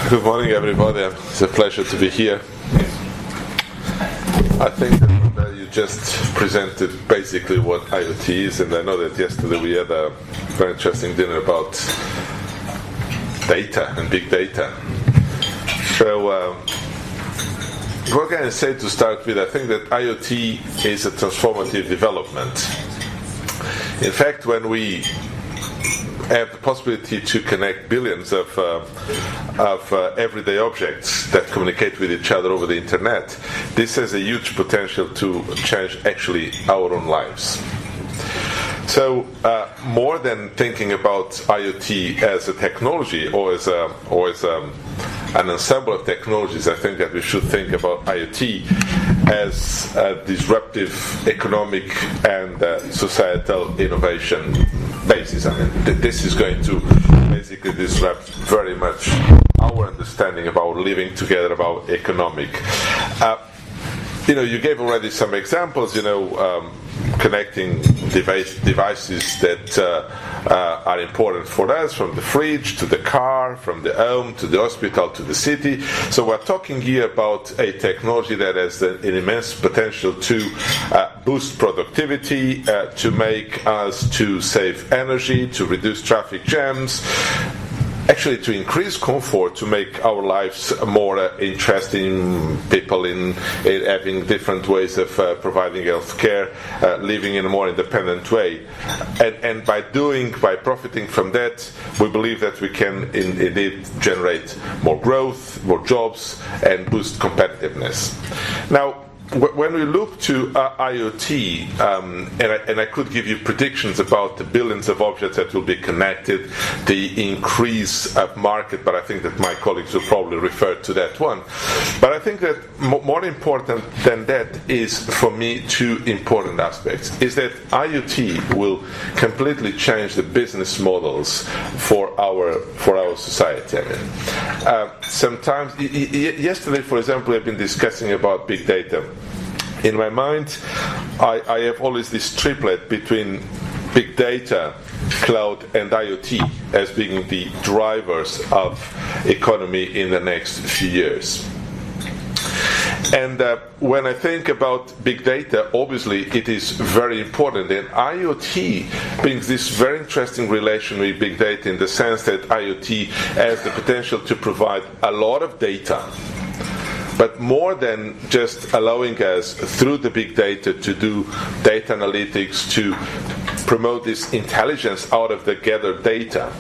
Good morning, everybody. It's a pleasure to be here. I think that you just presented basically what IoT is, and I know that yesterday we had a very interesting dinner about data and big data. So, what can I say to start with? I think that IoT is a transformative development. In fact, when we have the possibility to connect billions of everyday objects that communicate with each other over the internet, this has a huge potential to change actually our own lives. So more than thinking about IoT as a technology or as an ensemble of technologies, I think that we should think about IoT as a disruptive economic and societal innovation basis. I mean, this is going to basically disrupt very much our understanding of our living together, of our economic. You gave already some examples, connecting devices that are important for us, from the fridge to the car, from the home to the hospital to the city. So we're talking here about a technology that has an immense potential to boost productivity, to make us to save energy, to reduce traffic jams, actually to increase comfort, to make our lives more interesting, people in having different ways of providing health care, living in a more independent way. And by profiting from that, we believe that we can indeed generate more growth, more jobs, and boost competitiveness. Now, when we look to IoT, and I could give you predictions about the billions of objects that will be connected, the increase of market, but I think that my colleagues will probably refer to that one. But I think that more important than that is, for me, two important aspects. Is that IoT will completely change the business models for our society. I mean, sometimes, yesterday, for example, I've been discussing about big data. In my mind, I have always this triplet between big data, cloud, and IoT as being the drivers of economy in the next few years. And when I think about big data, obviously it is very important. And IoT brings this very interesting relation with big data in the sense that IoT has the potential to provide a lot of data. But more than just allowing us, through the big data, to do data analytics, to promote this intelligence out of the gathered data,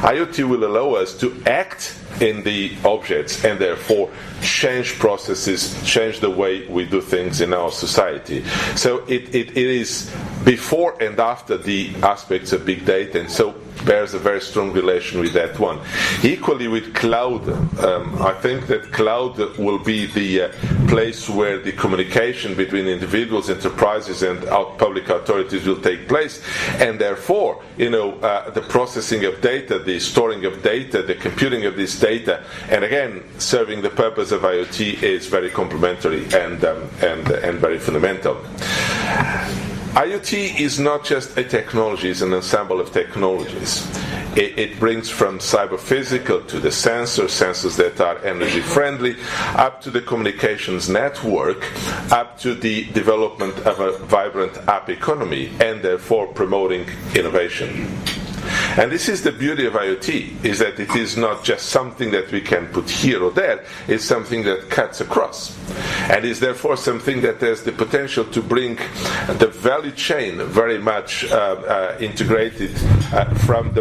IoT will allow us to act in the objects and therefore change processes, change the way we do things in our society. So it is before and after the aspects of big data, and so bears a very strong relation with that one. Equally with cloud, I think that cloud will be the place where the communication between individuals, enterprises, and public authorities will take place, and therefore, the processing of data, the storing of data, the computing of this data, and again, serving the purpose of IoT is very complementary and very fundamental. IoT is not just a technology, it's an ensemble of technologies. It brings from cyber-physical to the sensors that are energy friendly, up to the communications network, up to the development of a vibrant app economy, and therefore promoting innovation. And this is the beauty of IoT, is that it is not just something that we can put here or there, it's something that cuts across. And is therefore something that has the potential to bring the value chain very much integrated from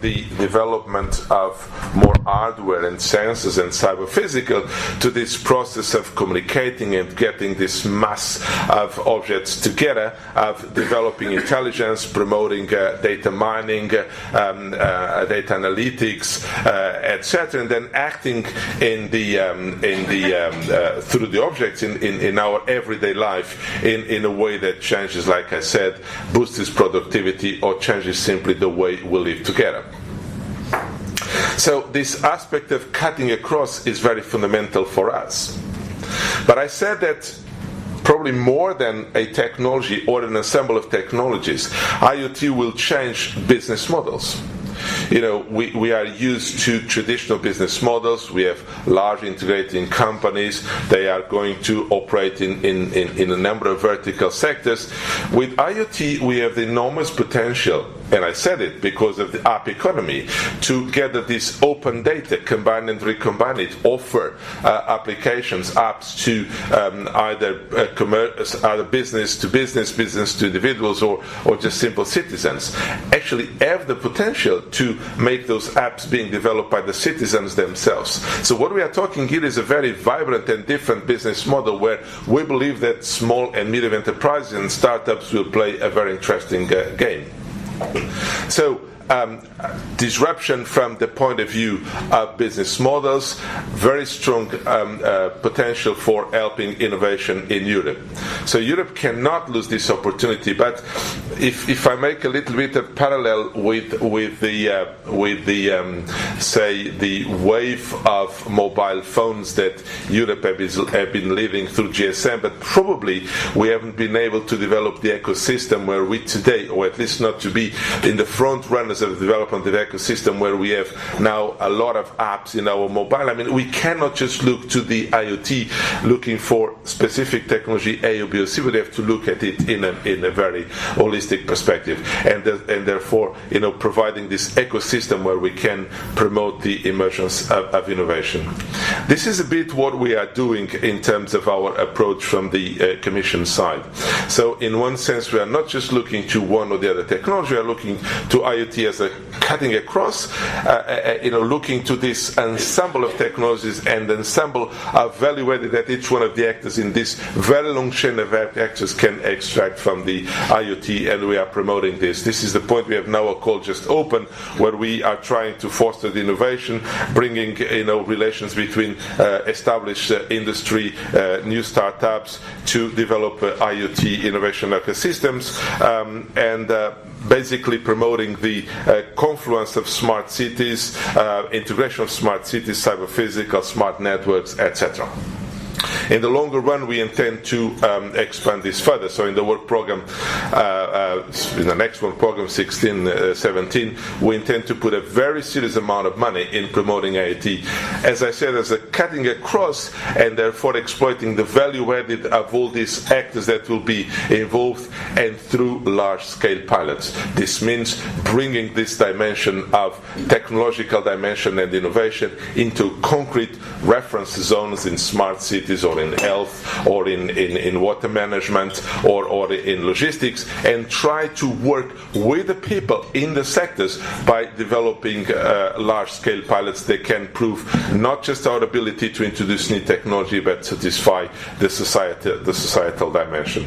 the development of more hardware and sensors and cyber-physical to this process of communicating and getting this mass of objects together, of developing intelligence, promoting data mining, data analytics, etc., and then acting through the objects in our everyday life in a way that changes, like I said, boosts productivity or changes simply the way we live together. So this aspect of cutting across is very fundamental for us. But I said that probably more than a technology or an ensemble of technologies, IoT will change business models. we are used to traditional business models. We have large integrating companies. They are going to operate in a number of vertical sectors. With IoT, we have the enormous potential, and I said it because of the app economy, to gather this open data, combine and recombine it, offer applications, apps to either business to business, business to individuals, or just simple citizens. Actually have the potential to make those apps being developed by the citizens themselves. So what we are talking here is a very vibrant and different business model where we believe that small and medium enterprises and startups will play a very interesting game. So disruption from the point of view of business models, very strong potential for helping innovation in Europe. So Europe cannot lose this opportunity. But if I make a little bit of parallel with the say the wave of mobile phones that Europe have been living through GSM, but probably we haven't been able to develop the ecosystem where we today, or at least not to be in the front runners of the development of the ecosystem, where we have now a lot of apps in our mobile. I mean, we cannot just look to the IoT looking for specific technology A or B or C, but we have to look at it in a very holistic perspective, and therefore providing this ecosystem where we can promote the emergence of innovation. This is a bit what we are doing in terms of our approach from the Commission side. So in one sense, we are not just looking to one or the other technology, we are looking to IoT as a cutting across, looking to this ensemble of technologies and ensemble of value added that each one of the actors in this very long chain of actors can extract from the IoT, and we are promoting this. This is the point we have now a call just open, where we are trying to foster the innovation, bringing relations between established industry, new startups to develop IoT innovation ecosystems, and basically promoting the confluence of smart cities, integration of smart cities, cyber physical, smart networks, etc. In the longer run, we intend to expand this further. So in the work program, in the next one, program 16-17, we intend to put a very serious amount of money in promoting IoT, as I said, as a cutting across, and therefore exploiting the value added of all these actors that will be involved, and through large-scale pilots. This means bringing this dimension of technological dimension and innovation into concrete reference zones in smart cities, or in health, or in water management, or in logistics, and try to work with the people in the sectors by developing large-scale pilots that can prove not just our ability to introduce new technology, but satisfy the societal dimension.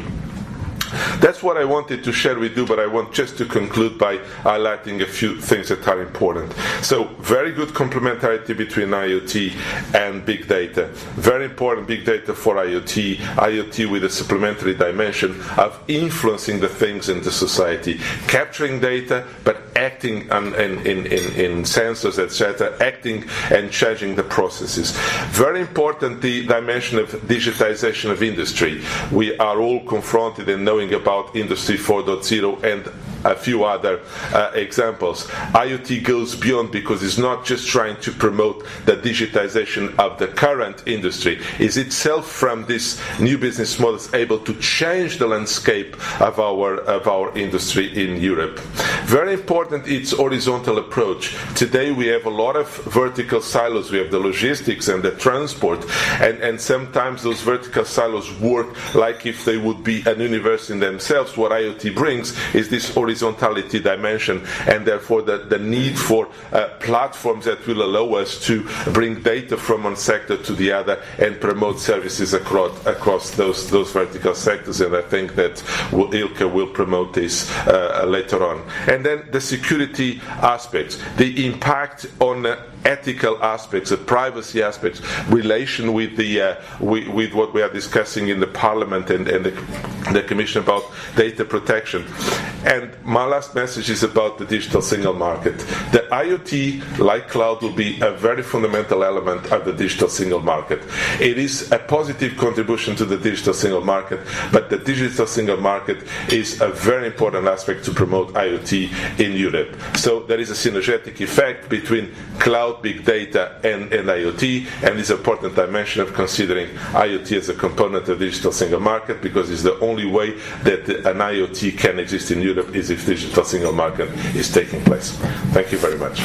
That's what I wanted to share with you, but I want just to conclude by highlighting a few things that are important. So, very good complementarity between IoT and big data. Very important big data for IoT with a supplementary dimension of influencing the things in the society. Capturing data, but acting in sensors, etc., acting and changing the processes. Very important, the dimension of digitization of industry. We are all confronted and knowing about Industry 4.0 and a few other examples. IoT goes beyond, because it's not just trying to promote the digitization of the current industry. Is itself, from this new business models, able to change the landscape of our industry in Europe. Very important, its horizontal approach. Today we have a lot of vertical silos. We have the logistics and the transport, and sometimes those vertical silos work like if they would be an universe in themselves. What IoT brings is this horizontality dimension, and therefore the need for platforms that will allow us to bring data from one sector to the other and promote services across those vertical sectors. And I think that Ilke will promote this later on. And then the security aspects, the impact on ethical aspects, the privacy aspects, relation with with what we are discussing in the Parliament and the Commission about data protection. And my last message is about the digital single market. The IoT, like cloud, will be a very fundamental element of the digital single market. It is a positive contribution to the digital single market, but the digital single market is a very important aspect to promote IoT in Europe. So there is a synergetic effect between cloud, big data, and IoT, and it's an important dimension of considering IoT as a component of the digital single market, because it's the only way that an IoT can exist in Europe is if digital single market is taking place. Thank you very much.